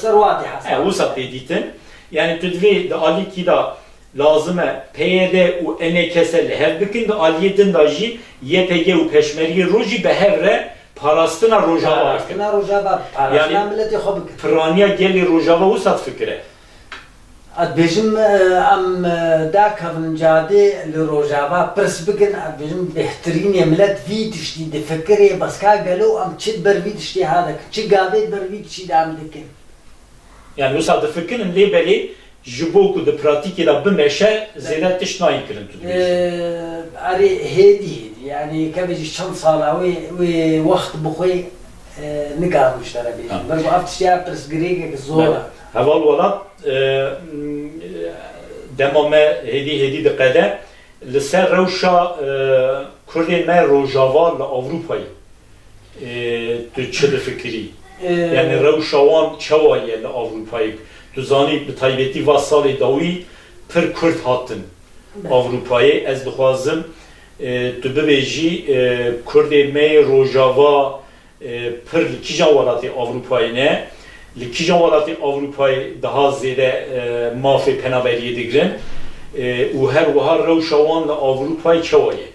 سر واضحه Usat editin. Yani tüdvi de ali ki da lazıme PYD u enekese lehev bikin de aliyedin da jî YPG u peşmeriye roji behevre parastina rojava hakkın. انا رجابا يعني يعني ملتي خبك Praniya geli rojava usat fikre. بيجم ام داك من جادي لروجابا برس بكن بيجم بهترين يملت في تشتي تفكري بس كا قالوا ام تشد برفي تشتي هذا تشي قابيت برفي تشتي دام دكن Yani usat fikrin lebeli jiboku de pratiki da bimeşe zeylet tişnayin kirin tüdvi. اري هيدي يعني كبجي شن صالة وي وقت بخوي نقار مشترى بيجم برضو افتشتي برس قريقك زورة Heval olat demame hedi de qede li ser rewşa Kurdên me rojava li Avrupayê tu çi difikirî? Yani rewşa wan çawa ye li Avrupayê? Tu zanî bi taybetî va salê dawî pir Kurd hatin Avrupayê. Ez dixwazim tu bibêjî Kurdên me rojava pir li kîjan welatê Avrupayê ne? Li kîjan welatê Avrupayê daha zêde mafê penaberiyê digirin û her wiha rewşa wan li Avrupayê çawa ye?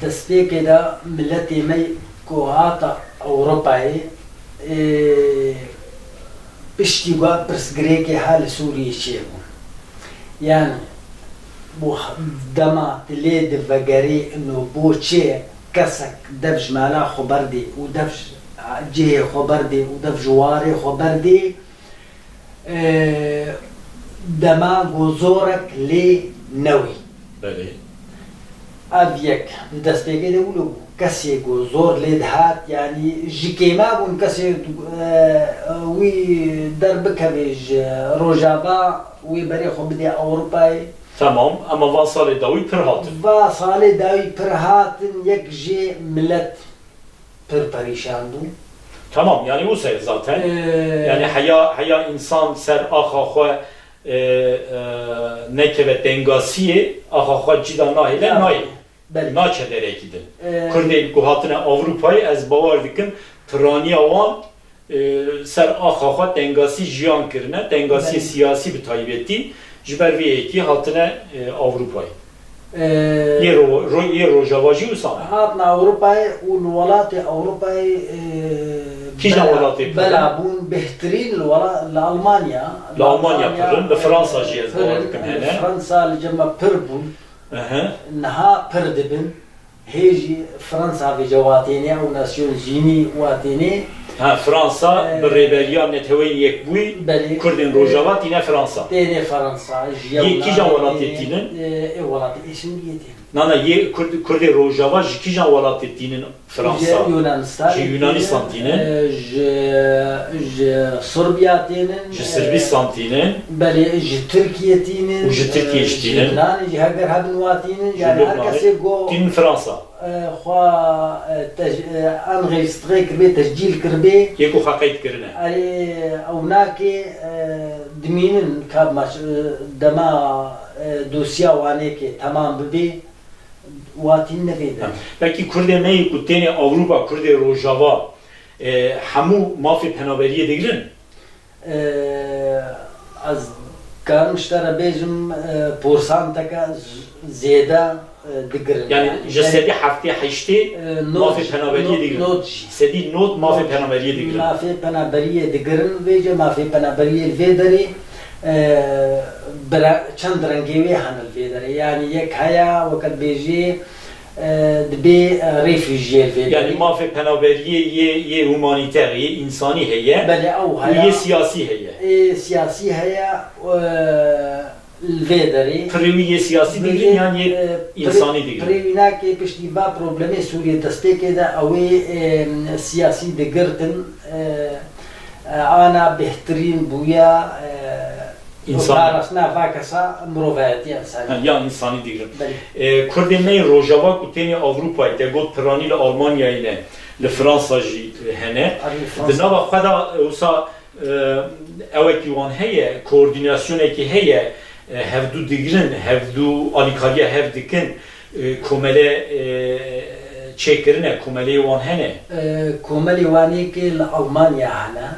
دستێکێ دا ملەتی مەی کۆ هاتە ئەوڕۆپایی پشتی گویا پرسگرێکی ها لە سووریە چێ بوو یان بۆ دەما لێ دڤەگەری بۆ چێ کەسێک دەف ژمالا خۆبەردێ و دەف جێ خۆبەردێ و دەف ژوارێ خۆبەردێ دەما بۆ زۆرێک لێ نەوی ئەڤ یەک دەستپێکەی دەبوو کەسێک و زۆر لێ دەهات یعنی ژکێما بوون کەسێک وی دەربکەوێژ ڕۆژاوا وی بەرێ خۆ بدێ ئەوڕوپای Tamam ama van salê dawî pir hatin. va salê dawî pir hatin yek jê millet pir perîşan bû. Tamam yani bu sayı zaten. Yani haya insan ser axa xwe nekeve dengasiye axa xwe cida nahile nayê. Naçe derekidin. Kurdên ku hatine Avrupayê ez bawer dikim piraniya wan ser axa xwe dengasî jiyan kirine, dengasî siyasî bi taybetî ji ber vê yekî hatine Avrupayê. Yê rojava jî wisa Hatin Avrupayê û li welatê Avrupayê Kîjan welatê pirin? bela bûn bêhtirîn li Almanya. Li Almanya pirin, li Fransa jî ez bawer dikim hene. Fransa li cema pir bûn. Niha pir dibin. Hêjî Fransa vê cewatêne û Nasyonî Jinî watêne. Fransa bi rêberiya netewên yekbûyî Kurdên rojava tîne Fransa. Têne Fransa. Yê kîjan welatê tînin? Welatê Êşingiyê tînin. Nana yê Kurdê rojava ji kîjan welatê tînin Fransa? Yunanistan. Ji Yunanistan tînin? Ji Sorbiya tînin. Ji Sırbistan tînin? Belê ji Tirkiye tînin. û ji Tirkiye jî tînin? Lubnanê jî heger hebin wa tînin. Ji Yani her Lubnanê kesê got tînin Fransa. xwe enregistrê kiribê, tecîl kiribê. Yê ku xeqeyt kirine. Ew nakê dimînin ka dema dosya wanekê temam bibê watîn nevêde. Belkî Kurdê me yê ku têne Avrupa Kurdê rojava hemû mafê penaberiyê digirin? Ez karim ji te re bêjim porsanteka zêde digirin. Yani ji sedî heftê heştê mafê penaberiyê digirin. Sedî not mafê penaberiyê digirin. Mafê penaberiyê digirin vêce mafê penaberiyê li vê derê çend rengê wê hene li vê derê. Yani yek heya weket bêjî dibê refûjiyê li vê derê. Yani mafê penaberiyê yê humanîter, yê insani heye, Belê ew û heya yê siyasî heye. siyasî heya li vê derê. Pirêwî yê siyasî digirin yan yê insani digirin. Pirêwî nake piştî va problemê Sûriye destpêkê de ew ê siyasî digirtin ana bêhtirîn bûya parastina va kesa mirovayetiya insanî. Yan insanî digirin. Kurdên me rojava ku têne Avrupayê te got piranî li Almanyayê ne, li Fransa jî hene. Di nava xwe da wisa ewekî wan heye, koordînasyonekî heye, hevdû digirin, hevdû alîkariya hev dikin, komele çekirine komeli wan hene. کۆمەلی وانەیەکی لە ئەڵمانیا هەنا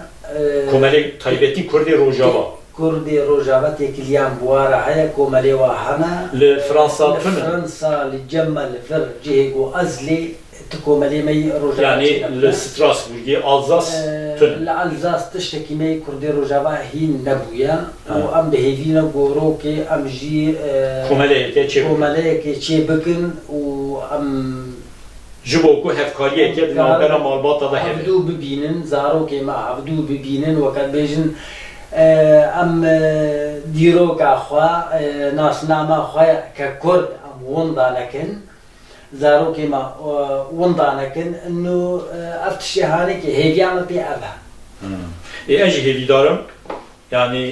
Komeli taybeti Kurdi Rojava. کوردی ڕۆژاوەتێکی لیان بوارە هەیە کۆمەلێوە هەنا Li Fransa لە tının. فەرەنسا لە جەمە لە فەر جێک و ئەزلێ کۆمەلێمەی Yani li Strasbourg'i Alzas tının. لە ئەلزاس تشتێکیمەی کوردی ڕۆژاوا هین نەبووە و ئەم بەهێوینە گۆڕۆکێ ئەمژی Komeleyeke çevir. کۆمەلەیەکی چێ بکن و ئەم Jiboku hevkariyeke navbera malbata da hebe. هەبدوو ببینن زارۆکێمە هەبدوو ببینن وەکە بێژن ئەم دیرۆکاخوا ناسنامەخوا کە کورد ئەم وەندانەکەن زارۆکێمە وەندانەکەن و ئەف تشتێهانێکی هێویانە پێ ئەبە Ez jî hêvîdarim. Yani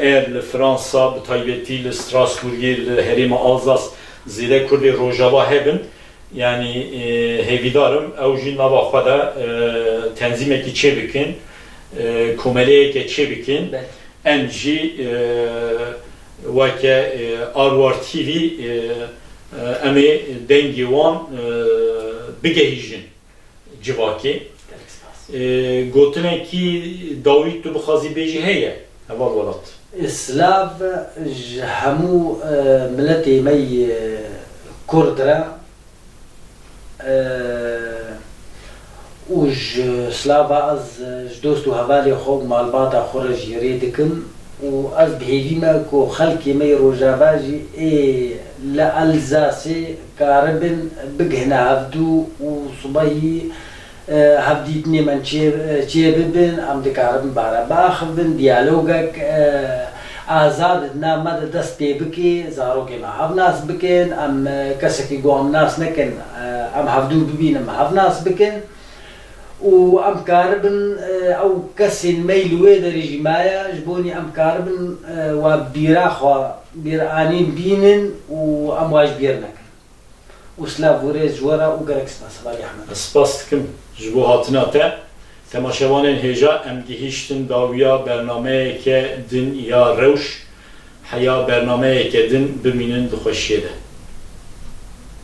eğer li Fransa bi taybetî li Strasbourg'ê li herêma Alzas zêde Kurdê Rojava hebin. Yani hêvîdarim ew jî nava xwe de tenzîmekî çê bikin, komeleyeke çê bikin. Em jî weke Arwar TV em ê dengê wan bigehîjin civakê. Gotinekî Dawît tu bixwazî bêjî heye heval welat. سلاف هەموو ملەتێمەی کوردرە و سلاڤە ئەس دۆست و هەڤالێ خۆ ماڵباتا خۆرە ژێرێ دکم و ئەس بهێویمە کۆ خەڵکێمەی ڕۆژاواژی لە ئەلزاسێ کارەبن بگهنە هەفتوو و سوبەهی هەفدیتنێ من چێ ببن ئەم دکارم بارە باخ بن دیالۆگەک ئازادت نامەدە دەست پێ بکێ زارۆکێمە هەڤناس بکەن ئەم کەسێکی گۆم ناس نەکەن ئەم هەفتوو ببینم هەڤناس بکەن و ئەم کاربن ئەو کەسێن مەیل وێ دەریژیمایە ji بۆنی ئەم کاربن وا بیراخوا بیرئانین بینن و ئەم واش بیر نەکەن و سلاڤ ورێ جوەرە و گەرەک سپاس باقی ئەحمەد Spas dikim ji bo hatina te. Temaşevanên hêja em gihîştin dawiya bernameyeke din ya rewş heya bernameyeke din bimînin di xweşiyê de.